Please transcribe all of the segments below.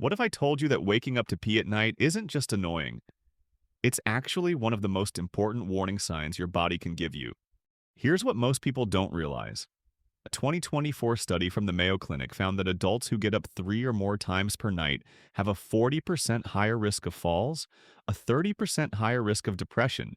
What if I told you that waking up to pee at night isn't just annoying? It's actually one of the most important warning signs your body can give you. Here's what most people don't realize. A 2024 study from the Mayo Clinic found that adults who get up 3 or more times per night have a 40% higher risk of falls, a 30% higher risk of depression,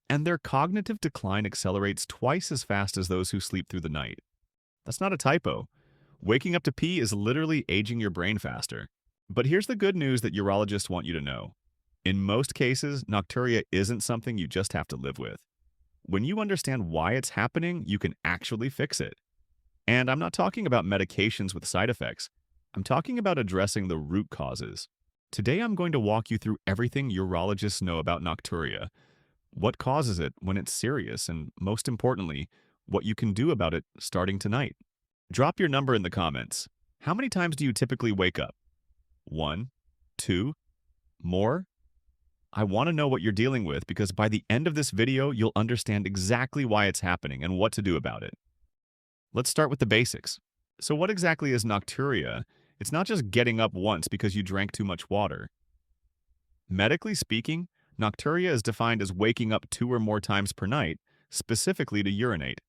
and their cognitive decline accelerates twice as fast as those who sleep through the night. That's not a typo. Waking up to pee is literally aging your brain faster. But here's the good news that urologists want you to know. In most cases, nocturia isn't something you just have to live with. When you understand why it's happening, you can actually fix it. And I'm not talking about medications with side effects. I'm talking about addressing the root causes. Today, I'm going to walk you through everything urologists know about nocturia, what causes it when it's serious, and most importantly, what you can do about it starting tonight. Drop your number in the comments. How many times do you typically wake up? One? Two? More? I want to know what you're dealing with because by the end of this video, you'll understand exactly why it's happening and what to do about it. Let's start with the basics. So what exactly is nocturia? It's not just getting up once because you drank too much water. Medically speaking, nocturia is defined as waking up 2 or more times per night, specifically to urinate.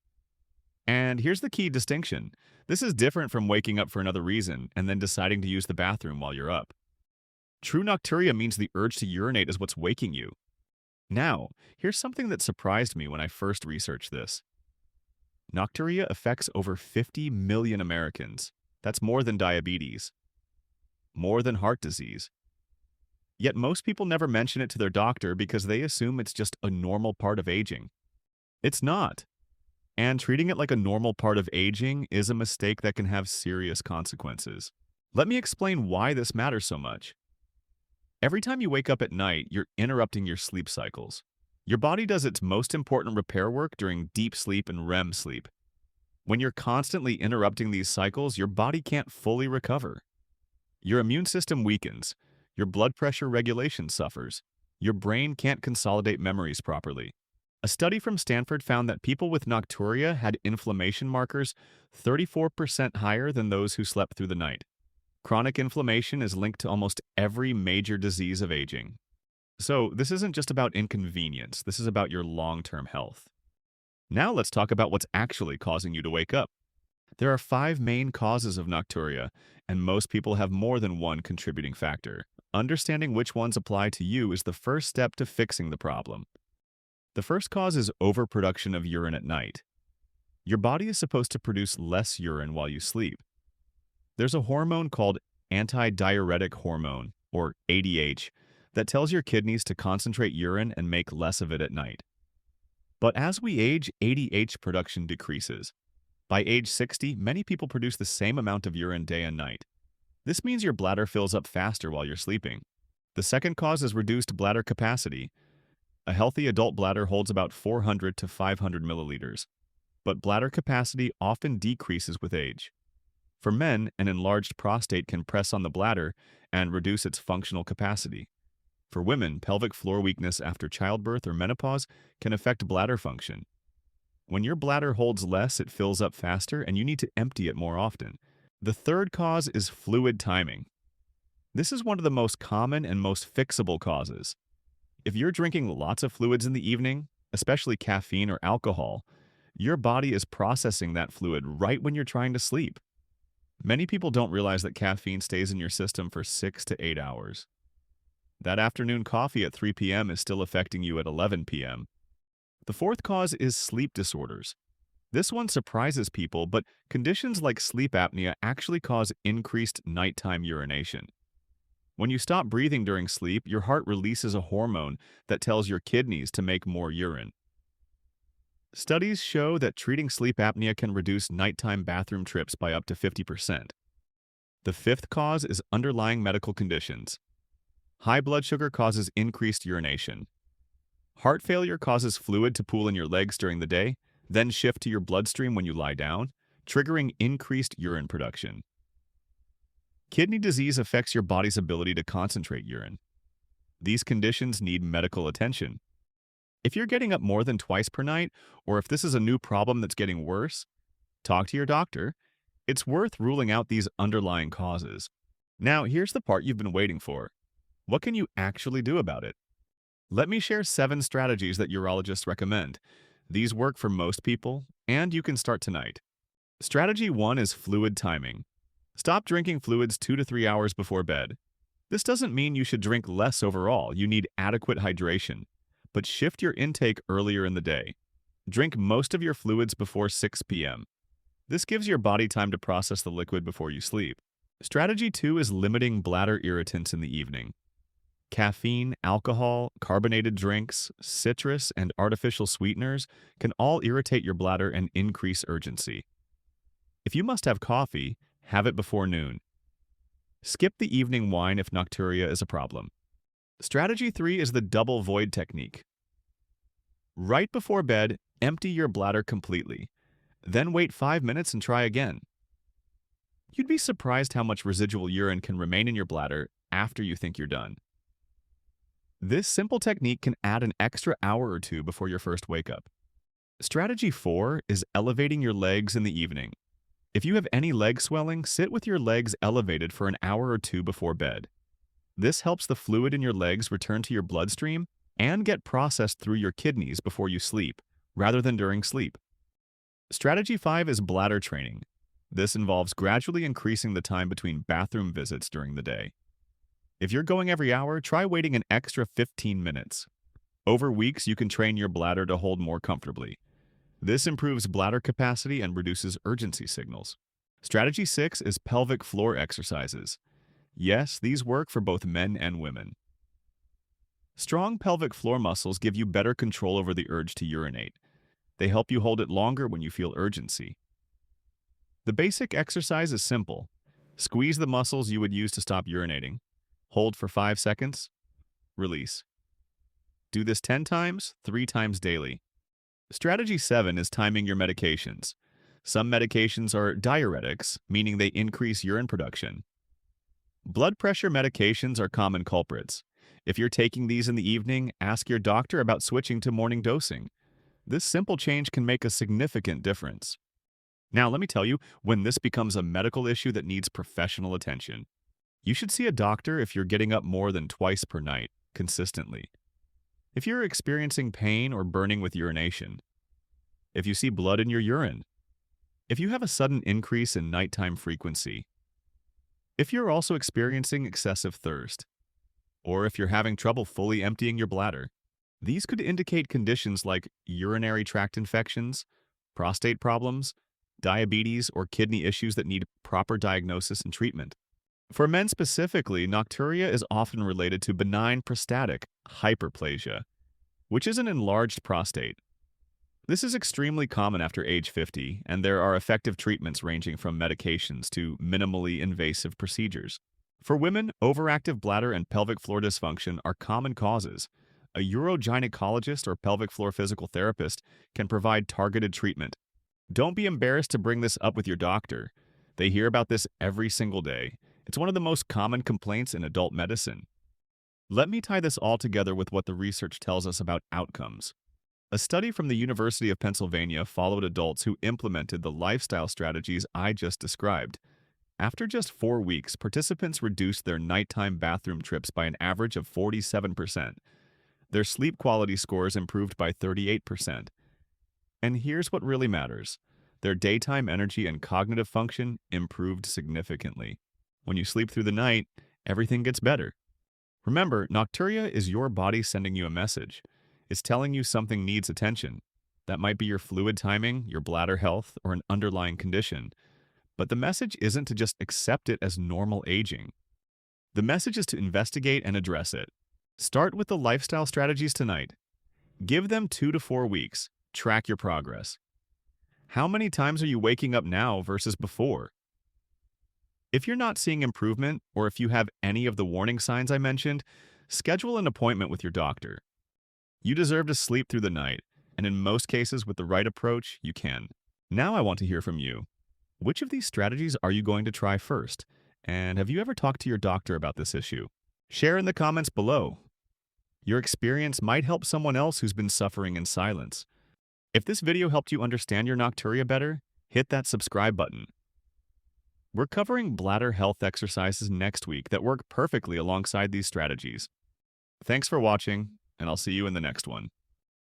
And here's the key distinction. This is different from waking up for another reason and then deciding to use the bathroom while you're up. True nocturia means the urge to urinate is what's waking you. Now, here's something that surprised me when I first researched this. Nocturia affects over 50 million Americans. That's more than diabetes, more than heart disease. Yet most people never mention it to their doctor because they assume it's just a normal part of aging. It's not. And treating it like a normal part of aging is a mistake that can have serious consequences. Let me explain why this matters so much. Every time you wake up at night, you're interrupting your sleep cycles. Your body does its most important repair work during deep sleep and REM sleep. When you're constantly interrupting these cycles, your body can't fully recover. Your immune system weakens, your blood pressure regulation suffers, your brain can't consolidate memories properly. A study from Stanford found that people with nocturia had inflammation markers 34% higher than those who slept through the night. Chronic inflammation is linked to almost every major disease of aging. So this isn't just about inconvenience, this is about your long-term health. Now let's talk about what's actually causing you to wake up. There are 5 main causes of nocturia, and most people have more than one contributing factor. Understanding which ones apply to you is the first step to fixing the problem. The first cause is overproduction of urine at night. Your body is supposed to produce less urine while you sleep. There's a hormone called antidiuretic hormone, or ADH, that tells your kidneys to concentrate urine and make less of it at night. But as we age, ADH production decreases. By age 60, many people produce the same amount of urine day and night. This means your bladder fills up faster while you're sleeping. The second cause is reduced bladder capacity. A healthy adult bladder holds about 400 to 500 milliliters, but bladder capacity often decreases with age. For men, an enlarged prostate can press on the bladder and reduce its functional capacity. For women, pelvic floor weakness after childbirth or menopause can affect bladder function. When your bladder holds less, it fills up faster and you need to empty it more often. The third cause is fluid timing. This is one of the most common and most fixable causes. If you're drinking lots of fluids in the evening, especially caffeine or alcohol, your body is processing that fluid right when you're trying to sleep. Many people don't realize that caffeine stays in your system for 6 to 8 hours. That afternoon coffee at 3 p.m. is still affecting you at 11 p.m. The fourth cause is sleep disorders. This one surprises people, but conditions like sleep apnea actually cause increased nighttime urination. When you stop breathing during sleep, your heart releases a hormone that tells your kidneys to make more urine. Studies show that treating sleep apnea can reduce nighttime bathroom trips by up to 50%. The fifth cause is underlying medical conditions. High blood sugar causes increased urination. Heart failure causes fluid to pool in your legs during the day, then shift to your bloodstream when you lie down, triggering increased urine production. Kidney disease affects your body's ability to concentrate urine. These conditions need medical attention. If you're getting up more than twice per night, or if this is a new problem that's getting worse, talk to your doctor. It's worth ruling out these underlying causes. Now, here's the part you've been waiting for. What can you actually do about it? Let me share 7 strategies that urologists recommend. These work for most people, and you can start tonight. Strategy 1 is fluid timing. Stop drinking fluids 2 to 3 hours before bed. This doesn't mean you should drink less overall. You need adequate hydration. But shift your intake earlier in the day. Drink most of your fluids before 6 p.m. This gives your body time to process the liquid before you sleep. Strategy 2 is limiting bladder irritants in the evening. Caffeine, alcohol, carbonated drinks, citrus, and artificial sweeteners can all irritate your bladder and increase urgency. If you must have coffee, have it before noon. Skip the evening wine if nocturia is a problem. Strategy 3 is the double void technique. Right before bed, empty your bladder completely. Then wait 5 minutes and try again. You'd be surprised how much residual urine can remain in your bladder after you think you're done. This simple technique can add an extra hour or two before your first wake-up. Strategy 4 is elevating your legs in the evening. If you have any leg swelling, sit with your legs elevated for an hour or two before bed. This helps the fluid in your legs return to your bloodstream and get processed through your kidneys before you sleep, rather than during sleep. Strategy 5 is bladder training. This involves gradually increasing the time between bathroom visits during the day. If you're going every hour, try waiting an extra 15 minutes. Over weeks, you can train your bladder to hold more comfortably. This improves bladder capacity and reduces urgency signals. Strategy 6 is pelvic floor exercises. Yes, these work for both men and women. Strong pelvic floor muscles give you better control over the urge to urinate. They help you hold it longer when you feel urgency. The basic exercise is simple. Squeeze the muscles you would use to stop urinating. Hold for 5 seconds. Release. Do this 10 times, 3 times daily. Strategy 7 is timing your medications. Some medications are diuretics, meaning they increase urine production. Blood pressure medications are common culprits. If you're taking these in the evening, ask your doctor about switching to morning dosing. This simple change can make a significant difference. Now, let me tell you, when this becomes a medical issue that needs professional attention, you should see a doctor if you're getting up more than twice per night, consistently. If you're experiencing pain or burning with urination, if you see blood in your urine, if you have a sudden increase in nighttime frequency, if you're also experiencing excessive thirst, or if you're having trouble fully emptying your bladder, these could indicate conditions like urinary tract infections, prostate problems, diabetes, or kidney issues that need proper diagnosis and treatment. For men specifically, nocturia is often related to benign prostatic hyperplasia, which is an enlarged prostate. This is extremely common after age 50, and there are effective treatments ranging from medications to minimally invasive procedures. For women, overactive bladder and pelvic floor dysfunction are common causes. A urogynecologist or pelvic floor physical therapist can provide targeted treatment. Don't be embarrassed to bring this up with your doctor. They hear about this every single day. It's one of the most common complaints in adult medicine. Let me tie this all together with what the research tells us about outcomes. A study from the University of Pennsylvania followed adults who implemented the lifestyle strategies I just described. After just 4 weeks, participants reduced their nighttime bathroom trips by an average of 47%. Their sleep quality scores improved by 38%. And here's what really matters. Their daytime energy and cognitive function improved significantly. When you sleep through the night, everything gets better. Remember, nocturia is your body sending you a message. It's telling you something needs attention. That might be your fluid timing, your bladder health, or an underlying condition. But the message isn't to just accept it as normal aging. The message is to investigate and address it. Start with the lifestyle strategies tonight. Give them 2 to 4 weeks. Track your progress. How many times are you waking up now versus before? If you're not seeing improvement, or if you have any of the warning signs I mentioned, schedule an appointment with your doctor. You deserve to sleep through the night, and in most cases, with the right approach, you can. Now I want to hear from you. Which of these strategies are you going to try first? And have you ever talked to your doctor about this issue? Share in the comments below. Your experience might help someone else who's been suffering in silence. If this video helped you understand your nocturia better, hit that subscribe button. We're covering bladder health exercises next week that work perfectly alongside these strategies. Thanks for watching, and I'll see you in the next one.